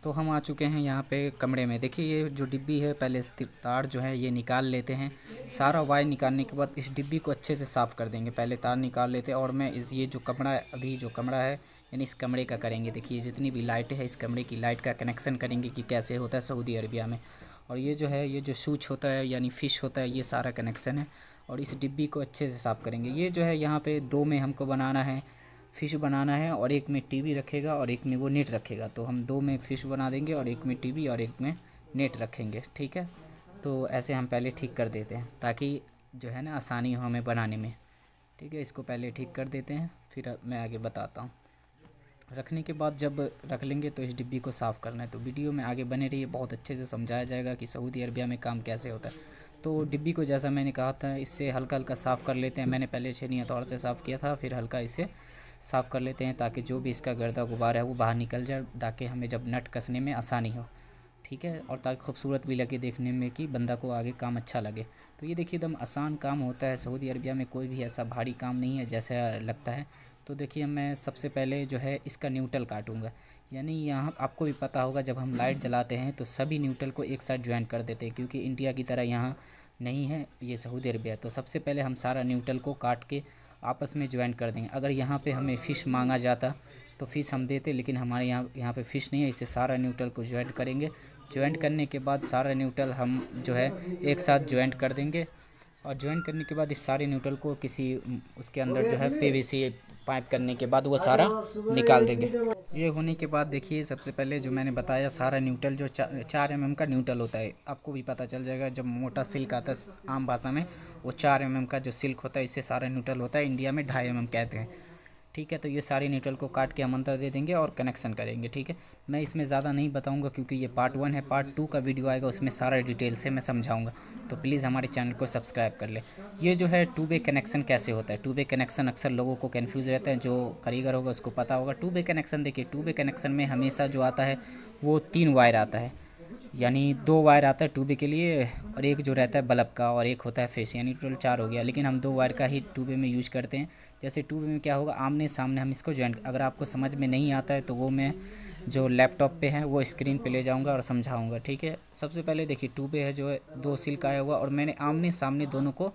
तो हम आ चुके हैं यहाँ पे कमरे में। देखिए ये जो डिब्बी है, पहले तार जो है ये निकाल लेते हैं। सारा वायर निकालने के बाद इस डिब्बी को अच्छे से साफ़ कर देंगे। पहले तार निकाल लेते हैं और मैं ये जो कमरा अभी जो कमरा है यानी इस कमरे का करेंगे। देखिए जितनी भी लाइट है इस कमरे की लाइट का कनेक्शन करेंगे कि कैसे होता है सऊदी अरबिया में। और ये जो है ये जो स्विच होता है यानी फ़िश होता है, ये सारा कनेक्शन है। और इस डिब्बी को अच्छे से साफ़ करेंगे। ये जो है यहाँ पे 2 में हमको बनाना है, फ़िश बनाना है, और एक में टीवी रखेगा और एक में वो नेट रखेगा। तो हम 2 में फ़िश बना देंगे और एक में टीवी और एक में नेट रखेंगे, ठीक है। तो ऐसे हम पहले ठीक कर देते हैं ताकि जो है ना आसानी हो हमें बनाने में, ठीक है। इसको पहले ठीक कर देते हैं, फिर मैं आगे बताता हूँ। रखने के बाद जब रख लेंगे तो इस डिब्बी को साफ़ करना है। तो वीडियो में आगे बने रहिए, बहुत अच्छे से समझाया जाएगा कि सऊदी अरबिया में काम कैसे होता है। तो डिब्बी को जैसा मैंने कहा था इससे हल्का हल्का साफ़ कर लेते हैं। मैंने पहले छेनी हथौड़ से साफ़ किया था, फिर हल्का इससे साफ़ कर लेते हैं ताकि जो भी इसका गर्दा गुबार है वो बाहर निकल जाए, ताकि हमें जब नट कसने में आसानी हो, ठीक है। और ताकि खूबसूरत भी लगे देखने में कि बंदा को आगे काम अच्छा लगे। तो ये देखिए एकदम आसान काम होता है। सऊदी अरबिया में कोई भी ऐसा भारी काम नहीं है जैसा लगता है। तो देखिए मैं सबसे पहले जो है इसका न्यूट्रल काटूंगा। यानी यहाँ आपको भी पता होगा जब हम लाइट जलाते हैं तो सभी न्यूट्रल को एक साथ ज्वाइन कर देते हैं, क्योंकि इंडिया की तरह यहाँ नहीं है ये सऊदी अरबिया। तो सबसे पहले हम सारा न्यूट्रल को काट के आपस में ज्वाइन कर देंगे। अगर यहाँ पे हमें फ़िश मांगा जाता तो फ़िश हम देते, लेकिन हमारे यहाँ पे फ़िश नहीं है, इससे सारा न्यूट्रल को ज्वाइन करेंगे। ज्वाइंट करने के बाद सारा न्यूट्रल हम जो है एक साथ ज्वाइंट कर देंगे। और ज्वाइन करने के बाद इस सारे न्यूट्रल को किसी उसके अंदर जो है पीवीसी पाइप करने के बाद वो सारा निकाल देंगे। ये होने के बाद देखिए सबसे पहले जो मैंने बताया सारा न्यूट्रल जो 4 mm का न्यूट्रल होता है, आपको भी पता चल जाएगा। जब मोटा सिल्क आता है आम भाषा में, वो 4 mm का जो सिल्क होता है इससे सारा न्यूट्रल होता है। इंडिया में 2.5 mm कहते हैं, ठीक है। तो ये सारे न्यूट्रल को काट के हम अंदर दे देंगे और कनेक्शन करेंगे, ठीक है। मैं इसमें ज़्यादा नहीं बताऊंगा क्योंकि ये पार्ट 1 है। पार्ट 2 का वीडियो आएगा उसमें सारा डिटेल से मैं समझाऊंगा। तो प्लीज़ हमारे चैनल को सब्सक्राइब कर ले। ये जो है 2 वे कनेक्शन कैसे होता है, 2 वे कनेक्शन अक्सर लोगों को कन्फ्यूज़ रहता है। जो कारीगर होगा उसको पता होगा 2 वे कनेक्शन। देखिए 2 वे कनेक्शन में हमेशा जो आता है वो 3 वायर आता है, यानी 2 वायर आता है 2 वे के लिए, और एक जो रहता है बल्ब का और एक होता है फेस, यानी टोटल 4 हो गया। लेकिन हम 2 वायर का ही 2 वे में यूज करते हैं। जैसे 2 वे में क्या होगा, आमने सामने हम इसको ज्वाइन, अगर आपको समझ में नहीं आता है तो वो मैं जो लैपटॉप पे है वो स्क्रीन पे ले जाऊंगा और समझाऊंगा, ठीक है। सबसे पहले देखिए 2 वे है जो है 2 सिल्क आया हुआ और मैंने आमने सामने दोनों को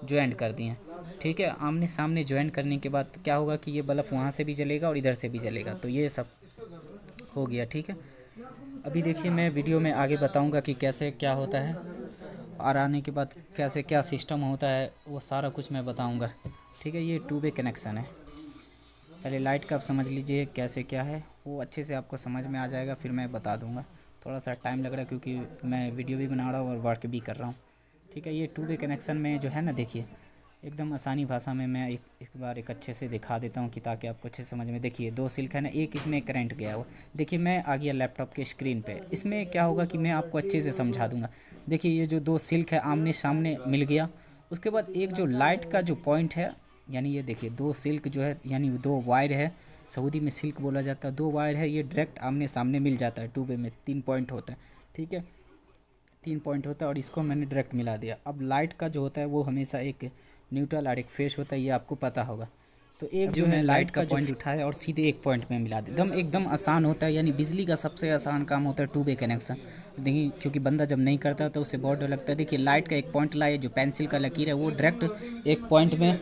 ज्वाइन कर दिए, ठीक है। आमने सामने ज्वाइन करने के बाद क्या होगा कि ये बल्ब वहाँ से भी जलेगा और इधर से भी जलेगा। तो ये सब हो गया, ठीक है। अभी देखिए मैं वीडियो में आगे बताऊंगा कि कैसे क्या होता है और आने के बाद कैसे क्या सिस्टम होता है, वो सारा कुछ मैं बताऊंगा, ठीक है। ये 2 वे कनेक्शन है। पहले लाइट का आप समझ लीजिए कैसे क्या है, वो अच्छे से आपको समझ में आ जाएगा, फिर मैं बता दूंगा। थोड़ा सा टाइम लग रहा है क्योंकि मैं वीडियो भी बना रहा हूँ और वर्क भी कर रहा हूँ, ठीक है। ये 2 वे कनेक्शन में जो है ना, देखिए एकदम आसानी भाषा में मैं एक बार एक अच्छे से दिखा देता हूँ कि ताकि आपको अच्छे से समझ में। देखिए 2 सिल्क है ना, एक इसमें करंट गया हुआ। देखिए मैं आ गया लैपटॉप के स्क्रीन पे। इसमें क्या होगा कि मैं आपको अच्छे से समझा दूंगा। देखिए ये जो 2 सिल्क है आमने सामने मिल गया। उसके बाद एक जो लाइट का जो पॉइंट है, यानी ये देखिए 2 सिल्क जो है यानी 2 वायर है, सऊदी में सिल्क बोला जाता है। 2 वायर है, ये डायरेक्ट आमने सामने मिल जाता है। 2 वे में 3 पॉइंट होता है, ठीक है। 3 पॉइंट होता है और इसको मैंने डायरेक्ट मिला दिया। अब लाइट का जो होता है वो हमेशा एक न्यूट्रल और एक फेस होता है, ये आपको पता होगा। तो एक जो है लाइट का पॉइंट उठाया और सीधे एक पॉइंट में मिला दे। एकदम आसान होता है, यानी बिजली का सबसे आसान काम होता है 2 वे कनेक्शन। देखिए क्योंकि बंदा जब नहीं करता तो उसे बहुत डर लगता है। देखिए लाइट का एक पॉइंट लाए, जो पेंसिल का लकीर है वो डायरेक्ट एक पॉइंट में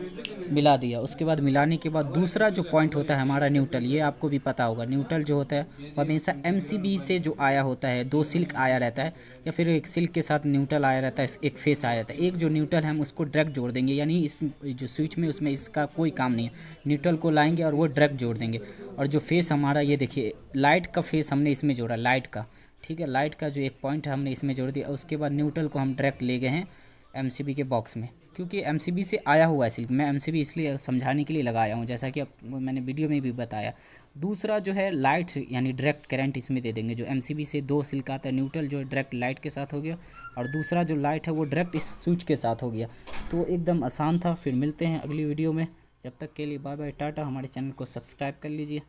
मिला दिया। उसके बाद मिलाने के बाद दूसरा जो पॉइंट होता है हमारा न्यूट्रल, ये आपको भी पता होगा। न्यूट्रल जो होता है वो हमेशा MCB से जो आया होता है, 2 सिल्क आया रहता है या फिर एक सिल्क के साथ न्यूट्रल आया रहता है, एक फेस आया रहता है। एक जो न्यूट्रल है हम उसको डायरेक्ट जोड़ देंगे, यानी इस जो स्विच में उसमें इसका कोई काम नहीं है। न्यूट्रल को लाएंगे और वो डायरेक्ट जोड़ देंगे। और जो फेस हमारा, ये देखिए लाइट का फेस हमने इसमें जोड़ा, लाइट का, ठीक है। लाइट का जो एक पॉइंट है हमने इसमें जोड़ दिया। उसके बाद न्यूट्रल को हम डायरेक्ट ले गए हैं MCB के बॉक्स में, क्योंकि MCB से आया हुआ है सिल्क। मैं MCB इसलिए समझाने के लिए लगाया हूँ, जैसा कि अब मैंने वीडियो में भी बताया। दूसरा जो है लाइट यानी डायरेक्ट करंट इसमें दे देंगे। जो MCB से 2 सिल्क आता है, न्यूट्रल जो डायरेक्ट लाइट के साथ हो गया और दूसरा जो लाइट है वो डायरेक्ट इस स्विच के साथ हो गया। तो एकदम आसान था। फिर मिलते हैं अगली वीडियो में, जब तक के लिए बाय बाय टाटा। हमारे चैनल को सब्सक्राइब कर लीजिए।